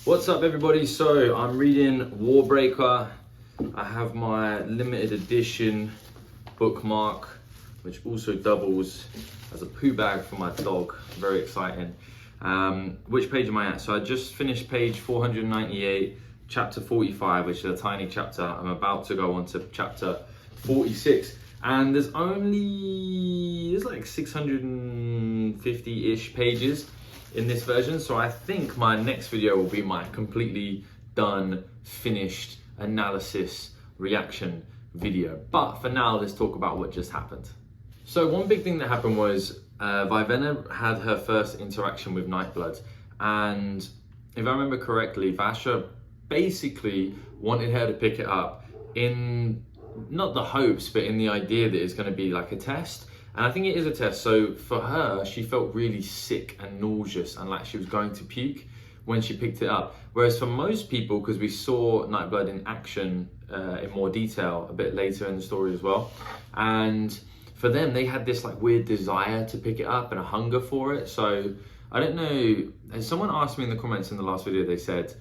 What's up everybody? So I'm reading Warbreaker. I have my limited edition bookmark, which also doubles as a poo bag for my dog. Very exciting. Which page am I at? So I just finished page 498, chapter 45, which is a tiny chapter. I'm about to go on to chapter 46. And there's like 650-ish pages in this version. So I think my next video will be my completely done, finished analysis reaction video. But for now, let's talk about what just happened. So one big thing that happened was Vivenna had her first interaction with Nightblood. And if I remember correctly, Vasha basically wanted her to pick it up in not the hopes, but in the idea that it's going to be like a test. And I think it is a test. So for her, she felt really sick and nauseous and like she was going to puke when she picked it up. Whereas for most people, because we saw Nightblood in action in more detail a bit later in the story as well, and for them, they had this like weird desire to pick it up and a hunger for it. So I don't know, as someone asked me in the comments in the last video, they said,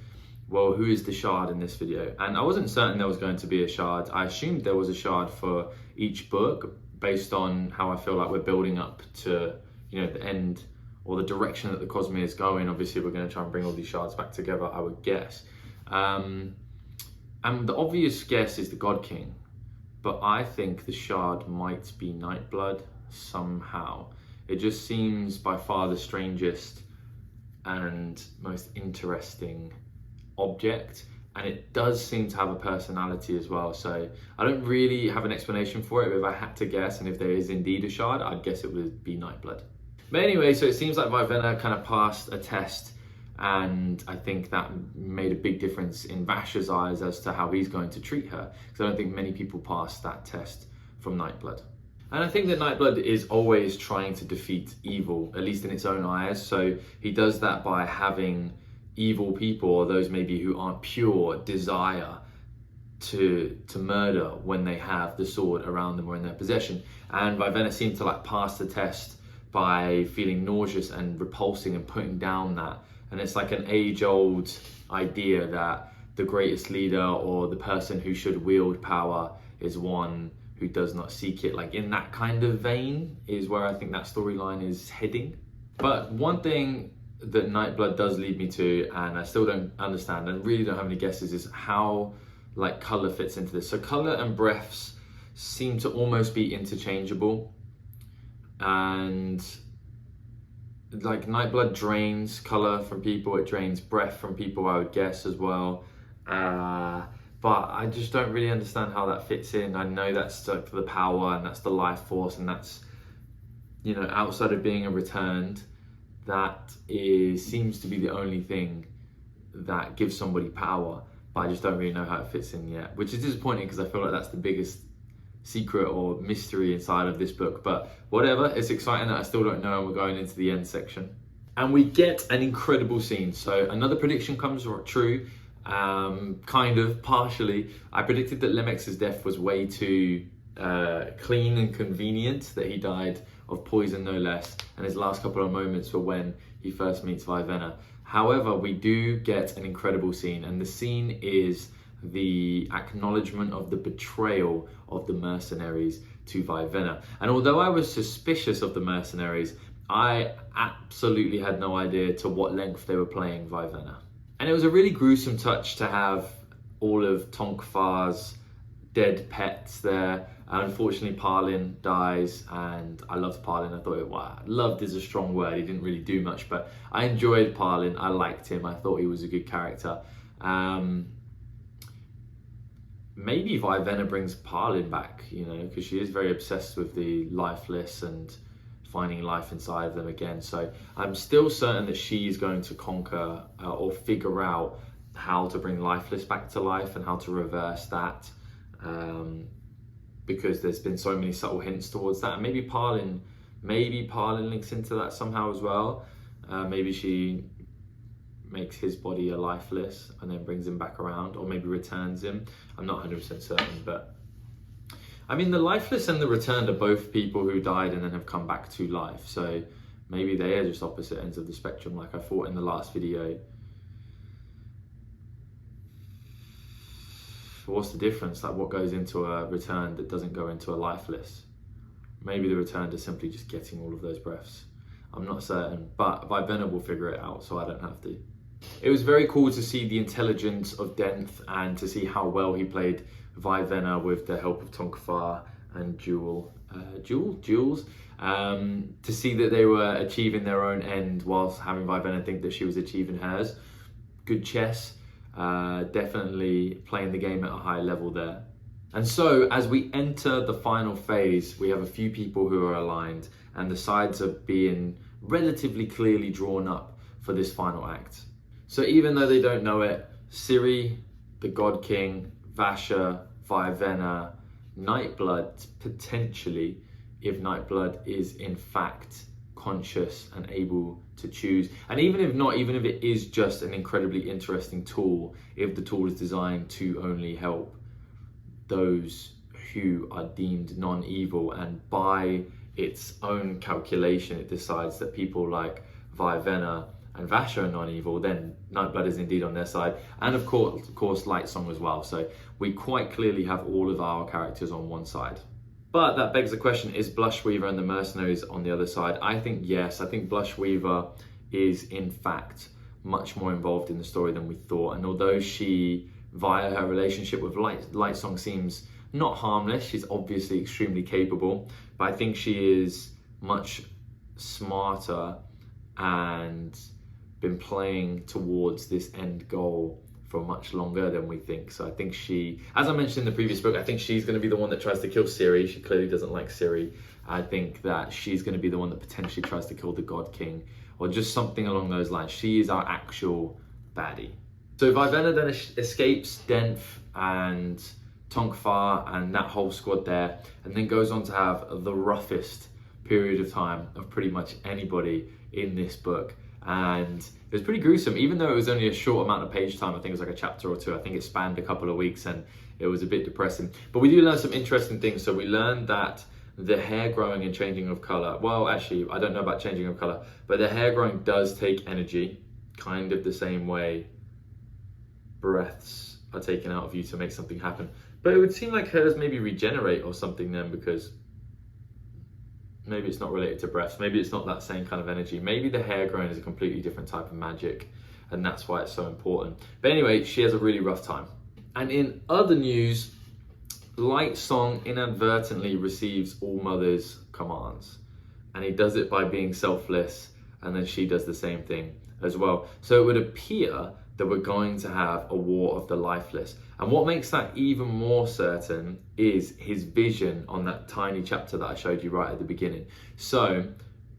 well, who is the shard in this video? And I wasn't certain there was going to be a shard. I assumed there was a shard for each book based on how I feel like we're building up to, you know, the end or the direction that the Cosmere is going. Obviously, we're going to try and bring all these shards back together, I would guess. And the obvious guess is the God King, but I think the shard might be Nightblood somehow. It just seems by far the strangest and most interesting object, and it does seem to have a personality as well. So I don't really have an explanation for it, but if I had to guess, and if there is indeed a shard, I'd guess it would be Nightblood. But anyway, so it seems like Vivenna kind of passed a test, and I think that made a big difference in Vasha's eyes as to how he's going to treat her, because I don't think many people pass that test from Nightblood. And I think that Nightblood is always trying to defeat evil, at least in its own eyes. So he does that by having evil people, or those maybe who aren't pure, desire to murder when they have the sword around them or in their possession. And Vivenna seemed to like pass the test by feeling nauseous and repulsing and putting down that. And it's like an age-old idea that the greatest leader or the person who should wield power is one who does not seek it. Like in that kind of vein is where I think that storyline is heading. But one thing that Nightblood does lead me to, and I still don't understand and really don't have any guesses, is how like color fits into this. So color and breaths seem to almost be interchangeable, and like Nightblood drains color from people, it drains breath from people, I would guess as well. But I just don't really understand how that fits in. I know that's like the power and that's the life force, and that's, you know, outside of being a returned, that seems to be the only thing that gives somebody power, but I just don't really know how it fits in yet, which is disappointing because I feel like that's the biggest secret or mystery inside of this book. But whatever, it's exciting that I still don't know, and we're going into the end section. And we get an incredible scene. So another prediction comes true, kind of, partially. I predicted that Lemex's death was way too clean and convenient, that he died of poison no less, and his last couple of moments were when he first meets Vivenna. However, we do get an incredible scene, and the scene is the acknowledgement of the betrayal of the mercenaries to Vivenna. And although I was suspicious of the mercenaries, I absolutely had no idea to what length they were playing Vivenna. And it was a really gruesome touch to have all of Tonkfar's dead pets there. Unfortunately, Parlin dies, and I loved Parlin. I thought, wow, loved is a strong word. He didn't really do much, but I enjoyed Parlin. I liked him. I thought he was a good character. Maybe Vivenna brings Parlin back, you know, because she is very obsessed with the lifeless and finding life inside of them again. So I'm still certain that she is going to conquer or figure out how to bring lifeless back to life and how to reverse that. Because there's been so many subtle hints towards that, and maybe Parlin links into that somehow as well. Maybe she makes his body a lifeless and then brings him back around, or maybe returns him. I'm not 100% certain, but I mean, the lifeless and the returned are both people who died and then have come back to life. So maybe they are just opposite ends of the spectrum, like I thought in the last video. what's the difference? Like, what goes into a return that doesn't go into a lifeless? Maybe the return is simply just getting all of those breaths. I'm not certain, but Vivenna will figure it out, so I don't have to. It was very cool to see the intelligence of Denth and to see how well he played Vivenna with the help of Tonkfar and Jules, to see that they were achieving their own end whilst having Vivenna think that she was achieving hers. Good chess, definitely playing the game at a high level there. And so as we enter the final phase, we have a few people who are aligned and the sides are being relatively clearly drawn up for this final act. So even though they don't know it, Ciri, the God King, Vasha, Vivenna, Nightblood, potentially, if Nightblood is in fact conscious and able to choose. And even if not, even if it is just an incredibly interesting tool, if the tool is designed to only help those who are deemed non-evil, and by its own calculation it decides that people like Vivenna and Vasha are non-evil, then Nightblood is indeed on their side, and of course Lightsong as well. So we quite clearly have all of our characters on one side. But that begs the question, is Blushweaver and the mercenaries on the other side? I think yes. I think Blushweaver is in fact much more involved in the story than we thought, and although she, via her relationship with Lightsong, seems not harmless, she's obviously extremely capable, but I think she is much smarter and been playing towards this end goal for much longer than we think. So I think she, as I mentioned in the previous book, I think she's going to be the one that tries to kill Ciri. She clearly doesn't like Ciri. I think that she's going to be the one that potentially tries to kill the God King, or just something along those lines. She is our actual baddie. So Vivenna then escapes Denth and Tonkfar and that whole squad there, and then goes on to have the roughest period of time of pretty much anybody in this book. And it was pretty gruesome, even though it was only a short amount of page time. I think it was like a chapter or two. I think it spanned a couple of weeks and it was a bit depressing. But we do learn some interesting things. So we learned that the hair growing and changing of color, well, actually, I don't know about changing of color, but the hair growing does take energy, kind of the same way breaths are taken out of you to make something happen. But it would seem like hers maybe regenerate or something then, because maybe it's not related to breaths. Maybe it's not that same kind of energy. Maybe the hair growing is a completely different type of magic, and that's why it's so important. But anyway, she has a really rough time. And in other news, Lightsong inadvertently receives All Mother's commands, and he does it by being selfless, and then she does the same thing as well. So it would appear that we're going to have a war of the lifeless. And what makes that even more certain is his vision on that tiny chapter that I showed you right at the beginning. So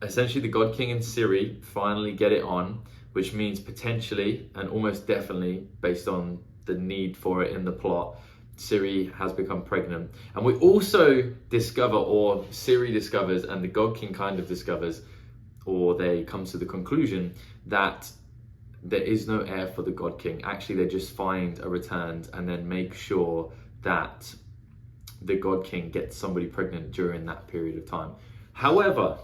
essentially the God King and Ciri finally get it on, which means potentially and almost definitely, based on the need for it in the plot, Ciri has become pregnant. And we also discover, or Ciri discovers and the God King kind of discovers, or they come to the conclusion that there is no heir for the God King. Actually, they just find a returned and then make sure that the God King gets somebody pregnant during that period of time. However,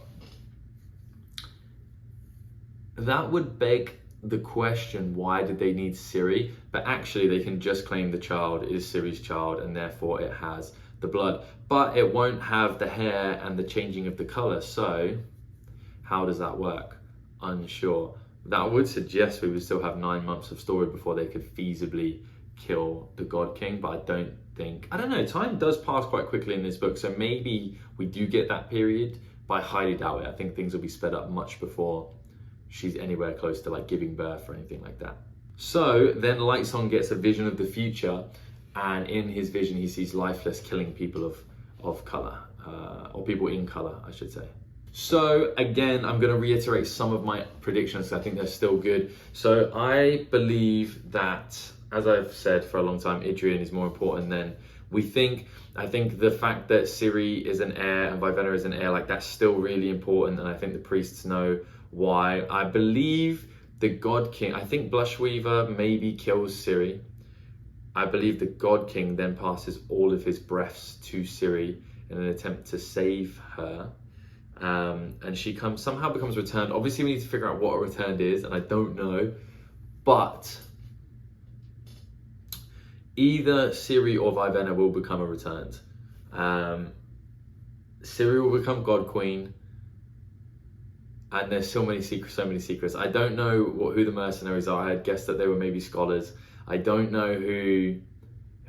that would beg the question, why did they need Ciri? But actually, they can just claim the child is Ciri's child and therefore it has the blood. But it won't have the hair and the changing of the color. So how does that work? Unsure. That would suggest we would still have 9 months of story before they could feasibly kill the God King, but I don't know, time does pass quite quickly in this book, so maybe we do get that period, but I highly doubt it. I think things will be sped up much before she's anywhere close to like giving birth or anything like that. So then Lightsong gets a vision of the future, and in his vision he sees Lifeless killing people of color, or people in color, I should say. So again, I'm going to reiterate some of my predictions because I think they're still good. So I believe that, as I've said for a long time, Idrian is more important than we think. I think the fact that Ciri is an heir and Vivenna is an heir, like that's still really important, and I think the priests know why. I believe the God King, I think Blushweaver maybe kills Ciri. I believe the God King then passes all of his breaths to Ciri in an attempt to save her. And she somehow becomes returned. Obviously, we need to figure out what a returned is, and I don't know. But either Ciri or Vivenna will become a returned. Ciri will become God Queen, and there's so many secrets. I don't know who the mercenaries are. I had guessed that they were maybe scholars. I don't know who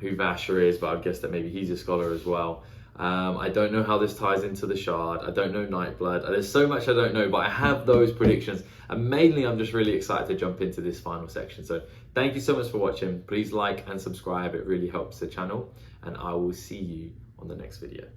Vasher is, but I'd guess that maybe he's a scholar as well. I don't know how this ties into the Shard. I don't know Nightblood. There's so much I don't know, but I have those predictions. And mainly I'm just really excited to jump into this final section. So thank you so much for watching. Please like and subscribe. It really helps the channel. And I will see you on the next video.